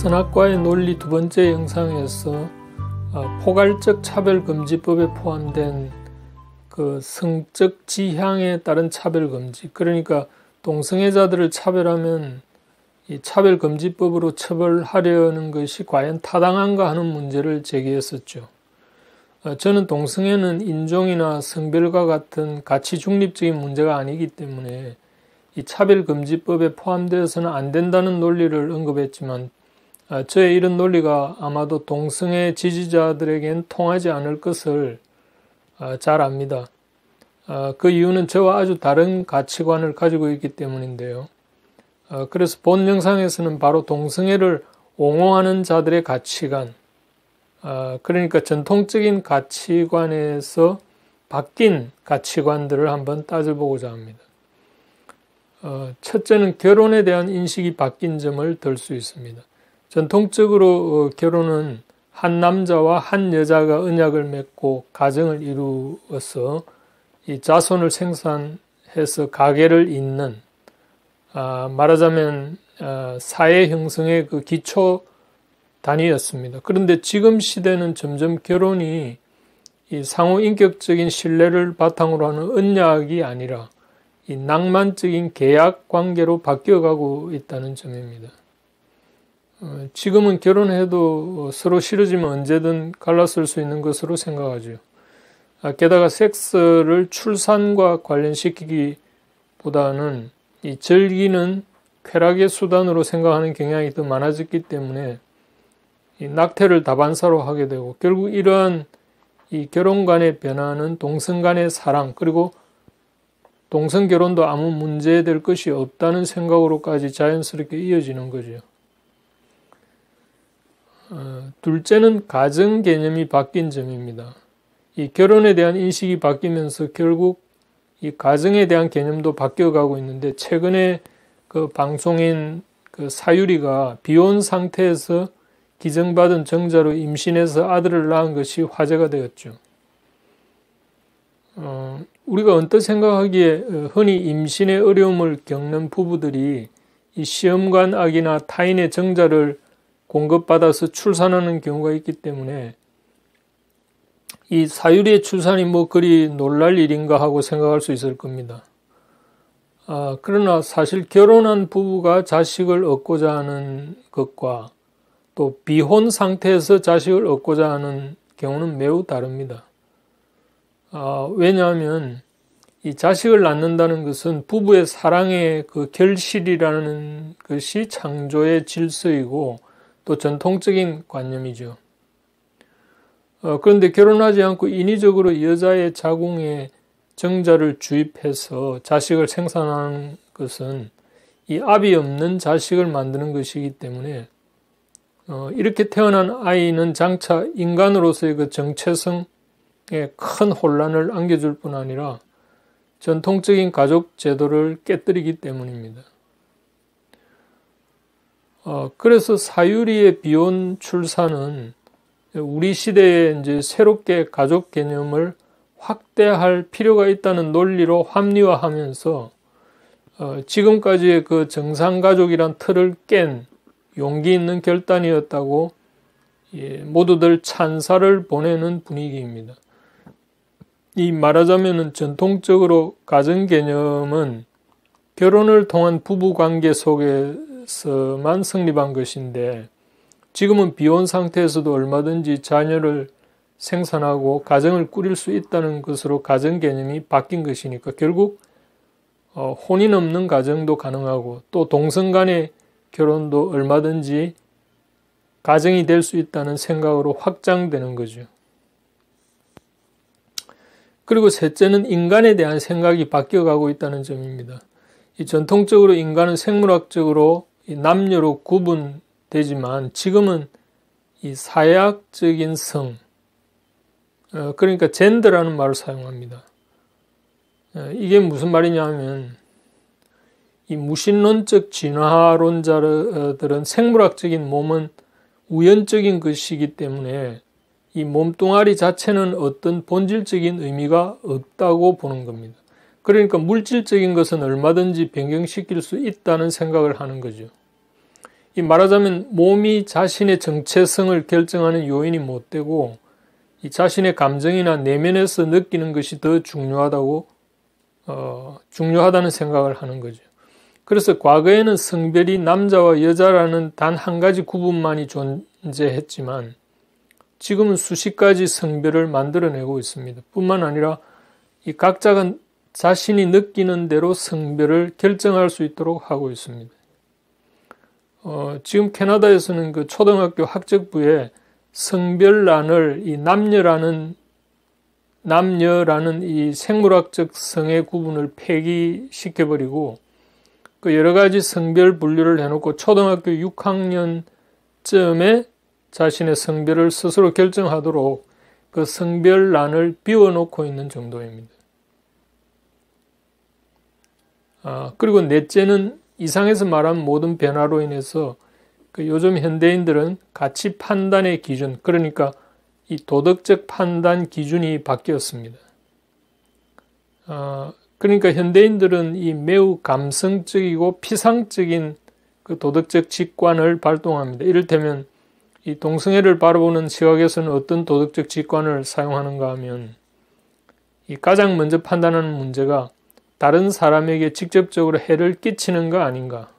선악과의 논리 두 번째 영상에서 포괄적 차별금지법에 포함된 그 성적 지향에 따른 차별금지, 그러니까 동성애자들을 차별하면 이 차별금지법으로 처벌하려는 것이 과연 타당한가 하는 문제를 제기했었죠. 저는 동성애는 인종이나 성별과 같은 가치 중립적인 문제가 아니기 때문에 이 차별금지법에 포함되어서는 안 된다는 논리를 언급했지만 저의 이런 논리가 아마도 동성애 지지자들에겐 통하지 않을 것을 잘 압니다. 그 이유는 저와 아주 다른 가치관을 가지고 있기 때문인데요. 그래서 본 영상에서는 바로 동성애를 옹호하는 자들의 가치관, 그러니까 전통적인 가치관에서 바뀐 가치관들을 한번 따져보고자 합니다. 첫째는 결혼에 대한 인식이 바뀐 점을 들 수 있습니다. 전통적으로 결혼은 한 남자와 한 여자가 언약을 맺고 가정을 이루어서 이 자손을 생산해서 가계를 잇는, 말하자면 사회 형성의 그 기초 단위였습니다. 그런데 지금 시대는 점점 결혼이 이 상호 인격적인 신뢰를 바탕으로 하는 언약이 아니라 이 낭만적인 계약 관계로 바뀌어가고 있다는 점입니다. 지금은 결혼해도 서로 싫어지면 언제든 갈라설 수 있는 것으로 생각하죠. 게다가 섹스를 출산과 관련시키기보다는 이 즐기는 쾌락의 수단으로 생각하는 경향이 더 많아졌기 때문에 이 낙태를 다반사로 하게 되고, 결국 이러한 이 결혼 간의 변화는 동성 간의 사랑, 그리고 동성 결혼도 아무 문제될 것이 없다는 생각으로까지 자연스럽게 이어지는 거죠. 둘째는 가정 개념이 바뀐 점입니다. 이 결혼에 대한 인식이 바뀌면서 결국 이 가정에 대한 개념도 바뀌어가고 있는데, 최근에 그 방송인 그 사유리가 비혼 상태에서 기증받은 정자로 임신해서 아들을 낳은 것이 화제가 되었죠. 우리가 언뜻 생각하기에 흔히 임신의 어려움을 겪는 부부들이 이 시험관 아기나 타인의 정자를 공급받아서 출산하는 경우가 있기 때문에 이 사유리의 출산이 뭐 그리 놀랄 일인가 하고 생각할 수 있을 겁니다. 그러나 사실 결혼한 부부가 자식을 얻고자 하는 것과 또 비혼 상태에서 자식을 얻고자 하는 경우는 매우 다릅니다. 왜냐하면 이 자식을 낳는다는 것은 부부의 사랑의 그 결실이라는 것이 창조의 질서이고 또 전통적인 관념이죠. 그런데 결혼하지 않고 인위적으로 여자의 자궁에 정자를 주입해서 자식을 생산하는 것은 이 압이 없는 자식을 만드는 것이기 때문에 이렇게 태어난 아이는 장차 인간으로서의 그 정체성에 큰 혼란을 안겨줄 뿐 아니라 전통적인 가족 제도를 깨뜨리기 때문입니다. 그래서 사유리의 비혼 출산은 우리 시대에 이제 새롭게 가족 개념을 확대할 필요가 있다는 논리로 합리화하면서 지금까지의 그 정상가족이란 틀을 깬 용기 있는 결단이었다고 모두들 찬사를 보내는 분위기입니다. 이 말하자면 전통적으로 가정 개념은 결혼을 통한 부부관계 속에서만 성립한 것인데, 지금은 비혼 상태에서도 얼마든지 자녀를 생산하고 가정을 꾸릴 수 있다는 것으로 가정 개념이 바뀐 것이니까 결국 혼인 없는 가정도 가능하고 또 동성 간의 결혼도 얼마든지 가정이 될 수 있다는 생각으로 확장되는 거죠. 그리고 셋째는 인간에 대한 생각이 바뀌어가고 있다는 점입니다. 이 전통적으로 인간은 생물학적으로 남녀로 구분되지만 지금은 이 사회학적인 성, 그러니까 젠더라는 말을 사용합니다. 이게 무슨 말이냐 하면 이 무신론적 진화론자들은 생물학적인 몸은 우연적인 것이기 때문에 이 몸뚱아리 자체는 어떤 본질적인 의미가 없다고 보는 겁니다. 그러니까 물질적인 것은 얼마든지 변경시킬 수 있다는 생각을 하는 거죠. 이 말하자면 몸이 자신의 정체성을 결정하는 요인이 못 되고 이 자신의 감정이나 내면에서 느끼는 것이 더 중요하다는 생각을 하는 거죠. 그래서 과거에는 성별이 남자와 여자라는 단 한 가지 구분만이 존재했지만 지금은 수십 가지 성별을 만들어내고 있습니다. 뿐만 아니라 이 각자가 자신이 느끼는 대로 성별을 결정할 수 있도록 하고 있습니다. 지금 캐나다에서는 그 초등학교 학적부에 성별란을 이 남녀라는 이 생물학적 성의 구분을 폐기시켜버리고 그 여러 가지 성별 분류를 해놓고 초등학교 6학년쯤에 자신의 성별을 스스로 결정하도록 그 성별란을 비워놓고 있는 정도입니다. 그리고 넷째는 이상에서 말한 모든 변화로 인해서 그 요즘 현대인들은 가치 판단의 기준, 그러니까 이 도덕적 판단 기준이 바뀌었습니다. 그러니까 현대인들은 이 매우 감성적이고 피상적인 그 도덕적 직관을 발동합니다. 이를테면 이 동성애를 바라보는 시각에서는 어떤 도덕적 직관을 사용하는가 하면 이 가장 먼저 판단하는 문제가 다른 사람에게 직접적으로 해를 끼치는가 아닌가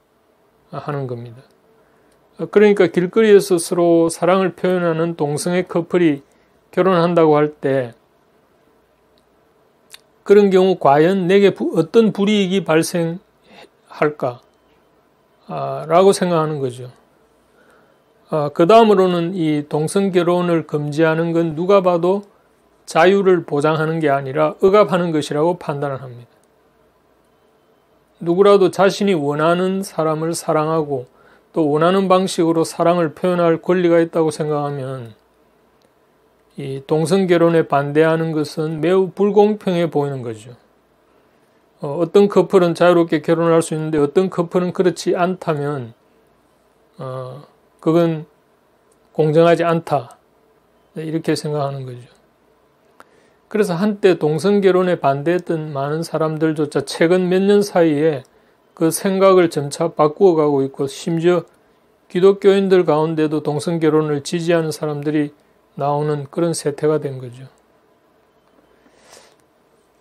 하는 겁니다. 그러니까 길거리에서 서로 사랑을 표현하는 동성애 커플이 결혼한다고 할 때 그런 경우 과연 내게 어떤 불이익이 발생할까 라고 생각하는 거죠. 그 다음으로는 이 동성결혼을 금지하는 건 누가 봐도 자유를 보장하는 게 아니라 억압하는 것이라고 판단을 합니다. 누구라도 자신이 원하는 사람을 사랑하고 또 원하는 방식으로 사랑을 표현할 권리가 있다고 생각하면 이 동성결혼에 반대하는 것은 매우 불공평해 보이는 거죠. 어떤 커플은 자유롭게 결혼할 수 있는데 어떤 커플은 그렇지 않다면 그건 공정하지 않다. 이렇게 생각하는 거죠. 그래서 한때 동성결혼에 반대했던 많은 사람들조차 최근 몇 년 사이에 그 생각을 점차 바꾸어가고 있고 심지어 기독교인들 가운데도 동성결혼을 지지하는 사람들이 나오는 그런 세태가 된 거죠.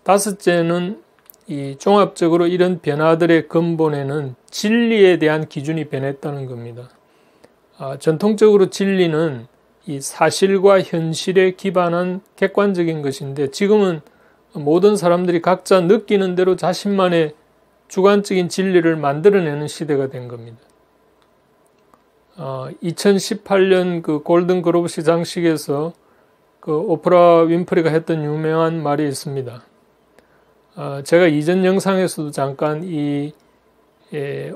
다섯째는 이 종합적으로 이런 변화들의 근본에는 진리에 대한 기준이 변했다는 겁니다. 전통적으로 진리는 이 사실과 현실에 기반한 객관적인 것인데 지금은 모든 사람들이 각자 느끼는 대로 자신만의 주관적인 진리를 만들어내는 시대가 된 겁니다. 2018년 그 골든 글로브 시상식에서 그 오프라 윈프리가 했던 유명한 말이 있습니다. 제가 이전 영상에서도 잠깐 이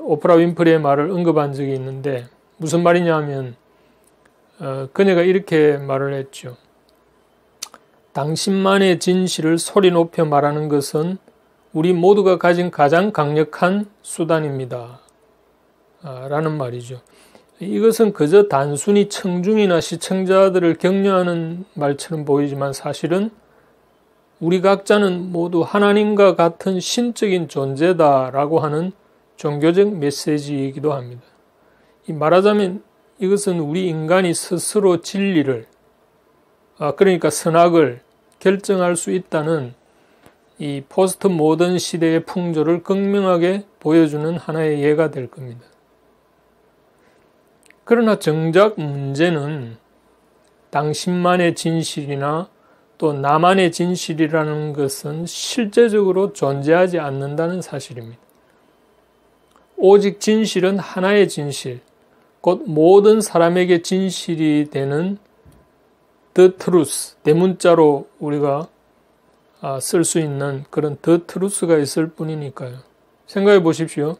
오프라 윈프리의 말을 언급한 적이 있는데 무슨 말이냐 하면 그녀가 이렇게 말을 했죠. 당신만의 진실을 소리 높여 말하는 것은 우리 모두가 가진 가장 강력한 수단입니다. 라는 말이죠. 이것은 그저 단순히 청중이나 시청자들을 격려하는 말처럼 보이지만 사실은 우리 각자는 모두 하나님과 같은 신적인 존재다라고 하는 종교적 메시지이기도 합니다. 말하자면 이것은 우리 인간이 스스로 진리를, 그러니까 선악을 결정할 수 있다는 이 포스트 모던 시대의 풍조를 극명하게 보여주는 하나의 예가 될 겁니다. 그러나 정작 문제는 당신만의 진실이나 또 나만의 진실이라는 것은 실제적으로 존재하지 않는다는 사실입니다. 오직 진실은 하나의 진실, 곧 모든 사람에게 진실이 되는 the truth, 대문자로 우리가 쓸 수 있는 그런 the truth가 있을 뿐이니까요. 생각해 보십시오.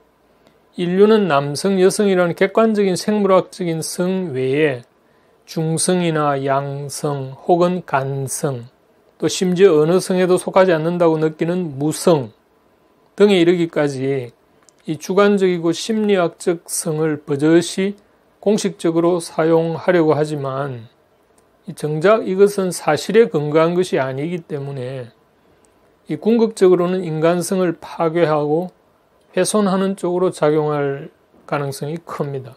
인류는 남성, 여성이라는 객관적인 생물학적인 성 외에 중성이나 양성 혹은 간성, 또 심지어 어느 성에도 속하지 않는다고 느끼는 무성 등에 이르기까지 이 주관적이고 심리학적 성을 버젓이 공식적으로 사용하려고 하지만 정작 이것은 사실에 근거한 것이 아니기 때문에 이 궁극적으로는 인간성을 파괴하고 훼손하는 쪽으로 작용할 가능성이 큽니다.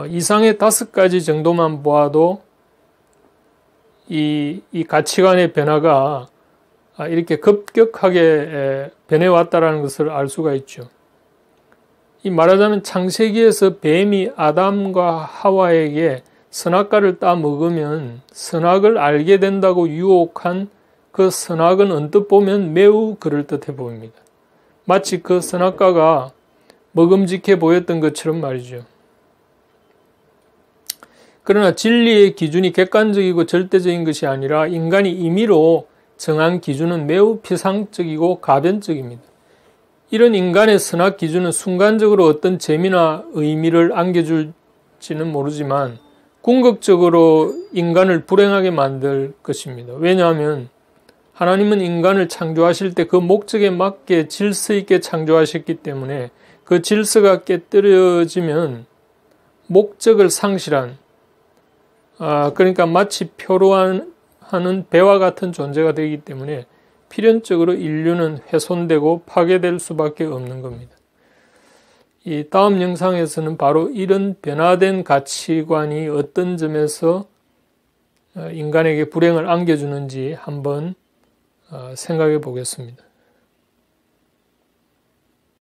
이상의 5가지 정도만 보아도 이 가치관의 변화가 이렇게 급격하게 변해왔다는 것을 알 수가 있죠. 이 말하자면 창세기에서 뱀이 아담과 하와에게 선악과를 따 먹으면 선악을 알게 된다고 유혹한 그 선악은 언뜻 보면 매우 그럴듯해 보입니다. 마치 그 선악과가 먹음직해 보였던 것처럼 말이죠. 그러나 진리의 기준이 객관적이고 절대적인 것이 아니라 인간이 임의로 정한 기준은 매우 피상적이고 가변적입니다. 이런 인간의 선악 기준은 순간적으로 어떤 재미나 의미를 안겨줄지는 모르지만 궁극적으로 인간을 불행하게 만들 것입니다. 왜냐하면 하나님은 인간을 창조하실 때 그 목적에 맞게 질서 있게 창조하셨기 때문에 그 질서가 깨뜨려지면 목적을 상실한 그러니까 마치 표로하는 배와 같은 존재가 되기 때문에 필연적으로 인류는 훼손되고 파괴될 수밖에 없는 겁니다. 이 다음 영상에서는 바로 이런 변화된 가치관이 어떤 점에서 인간에게 불행을 안겨주는지 한번 생각해 보겠습니다.